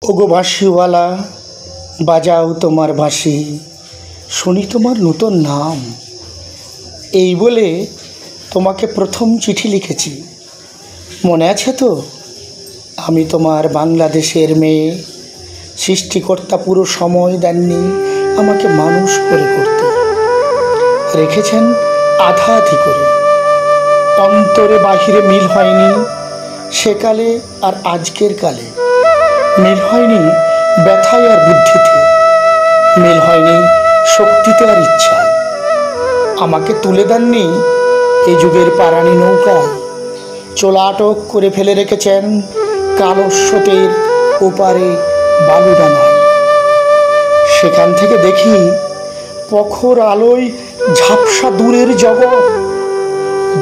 ওগো বাঁশিওয়ালা, বাজাও তোমার বাঁশি, শুনি তোমার নূতন নাম। এই বলে তোমাকে প্রথম চিঠি লিখেছি, মনে আছে তো? আমি তোমার বাংলাদেশের মেয়ে। সৃষ্টিকর্তা পুরো সময় দেননি আমাকে মানুষ করে করতে, রেখেছেন আধা আধি করে। অন্তরে বাহিরে মিল হয়নি সেকালে আর আজকের কালে, মিল হয়নি ব্যথায় আর বুদ্ধিতে, মিল হয়নি শক্তিতে আর ইচ্ছায়। আমাকে তুলে দেননি এই যুগের পারানি নৌকায়, চোলা আটক করে ফেলে রেখেছেন কালো স্রোতের ওপারে বালুডাঙায়। সেখান থেকে দেখি প্রখর আলোয় ঝাপসা দূরের জগৎ,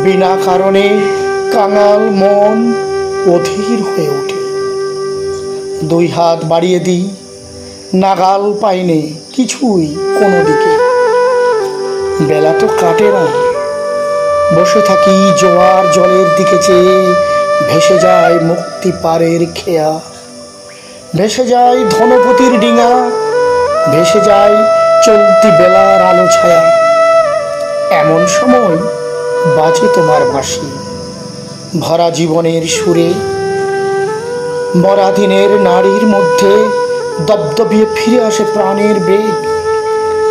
বিনা কারণে কাঙাল মন অধীর হয়ে ওঠে। দুই হাত বাড়িয়ে দিই, নাগাল পাইনে কিছুই কোনো দিকে। বেলা তো কাটে না, বসে থাকি জোয়ার জলের দিকে চেয়ে। ভেসে যায় মুক্তি পারের খেয়া, ভেসে যায় ধনপতির ডিঙা, ভেসে যায় চলতি বেলার আলো ছায়া। এমন সময় বাজে তোমার বাঁশি, ভরা জীবনের সুরে। মরা দিনের নারীর মধ্যে দপদপিয়ে ফিরে আসে প্রাণের বেগ।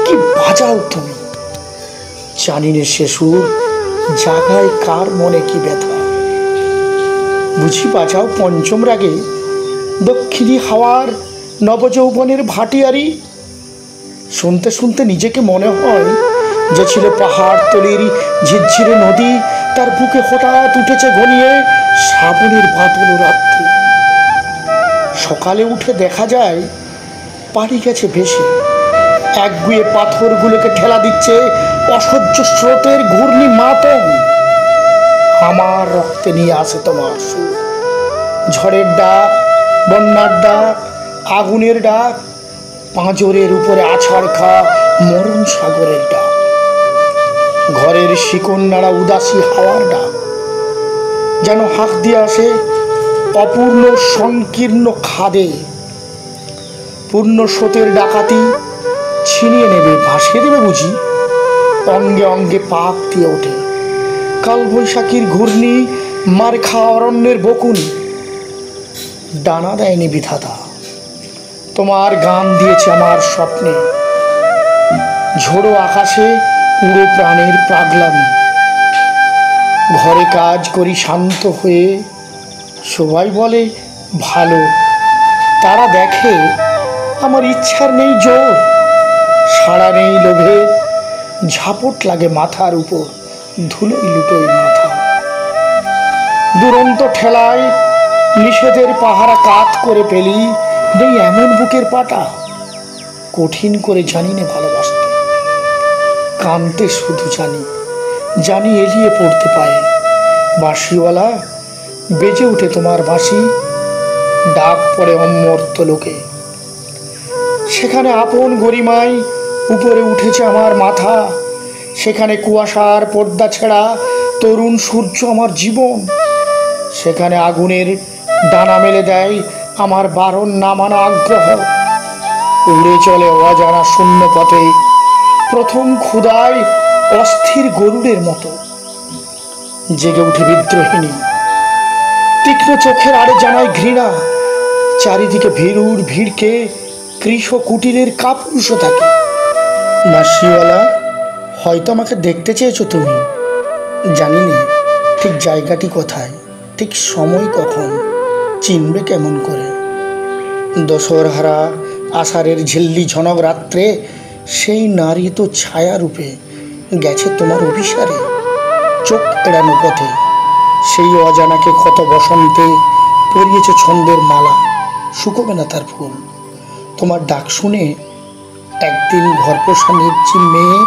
কি বাজাও তুমি, জানি নে সে সুর জাগায় কার মনে কি ব্যথা। বুঝি বাজাও পঞ্চম রাগে দক্ষিণী হাওয়ার নবযৌবনের ভাটিয়ারি। শুনতে শুনতে নিজেকে মনে হয় যে ছিল পাহাড় তলির ঝিরঝিরে নদী, তার বুকে হঠাৎ উঠেছে ঘনিয়ে শ্রাবণের বাদল রাত্রি। সকালে উঠে দেখা যায় পাড়ি গেছে ভেসে, একগুয়ে পাথরগুলোকে ঠেলা দিচ্ছে অসহ্য স্রোতের ঘূর্ণি মাতম। আমার রক্তে নিয়ে আসে তোমার সুর, ঝড়ের ডাক, বন্যার ডাক, আগুনের ডাক, পাঁজরের উপরে আছাড় খা মরণ সাগরের ডাক, ঘরের শিকন নাড়া উদাসী হাওয়ার ডাক। যেন হাঁক দিয়ে আসে অপূর্ণ সংকীর্ণ খাদে। পূর্ণ স্রোতের ডাকাতি ছিনিয়ে নেবে, ভাসিয়ে দেবে বুঝি। অঙ্গে অঙ্গে পাক দিয়ে ওঠে কালবৈশাখীর ঘূর্ণি, মার খাওয়া অরণ্যের বকুনি। ডানা দেয়নি বিধাতা, তোমার গান দিয়েছে আমার স্বপ্নে। ঝোড়ো আকাশে উড়ো প্রাণের পাগলামি। ঘরে কাজ করি শান্ত হয়ে, সবাই বলে ভালো। তারা দেখে আমার ইচ্ছার নেই জোর, সাড়া নেই লোভে, ঝাপট লাগে মাথার উপর, ধুলোই লুটোই মাথা। দুরন্ত ঠেলায় নিষেধের পাহারা কাত করে পেলি, নেই এমন বুকের পাটা। কঠিন করে জানি না ভালোবাসতে, কানতে শুধু জানি, জানি এলিয়ে পড়তে পায়ে। বাঁশিওয়ালা, বেজে উঠে তোমার বাঁশি, ডাক পড়ে অমর্ত্য লোকে। সেখানে আপন গরিমায় উপরে উঠেছে আমার মাথা, সেখানে কুয়াশার পর্দা ছেঁড়া তরুণ সূর্য আমার জীবন। সেখানে আগুনের ডানা মেলে দেয় আমার বারণ না মানা আগ্রহ। উড়ে চলে অজানা শূন্য পথে প্রথম ক্ষুধায় অস্থির গরুড়ের মতো। জেগে উঠে বিদ্রোহিণী, তীক্ষ্ণ চোখের আড়ে জানায় ঘৃণা। চারিদিকে ভিড়ুর ভিড়কে কৃষ কুটিরের কাপুরুষ থাকে। বাঁশিওয়ালা, হয়তো আমাকে দেখতে চেয়েছো তুমি, জানি না ঠিক জায়গাটি কোথায়, ঠিক সময় কখন, চিনবে কেমন করে। দশহরা আষাঢ়ের ঝিল্লি ঝনক রাত্রে সেই নারী তো ছায়া রূপে গেছে তোমার অভিসারে। চোখ এড়ানো পথে সেই অজানাকে কত বসন্তে পরিয়েছে ছন্দের মালা, শুকোবে না তার ফুল। তোমার ডাক শুনে একদিন ঘরপোষা নির্জীব মেয়ে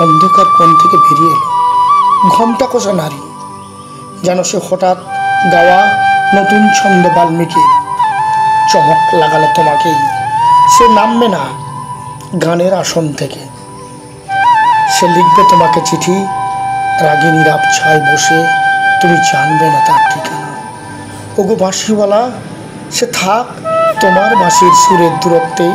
অন্ধকার কোণ থেকে বেরিয়ে এলো, ঘণ্টা কষা নারী, যেন সে হঠাৎ গাওয়া নতুন ছন্দ বাল্মীকির। চমক লাগালো তোমাকেই, সে নামবে না গানের আসন থেকে। সে লিখবে তোমাকে চিঠি, রাগিনীর আবছায় বসে, তুমি জানবে না তার ঠিকানা। ওগো বাঁশিওয়ালা, সে থাক তোমার বাঁশির সুরের দূরত্বেই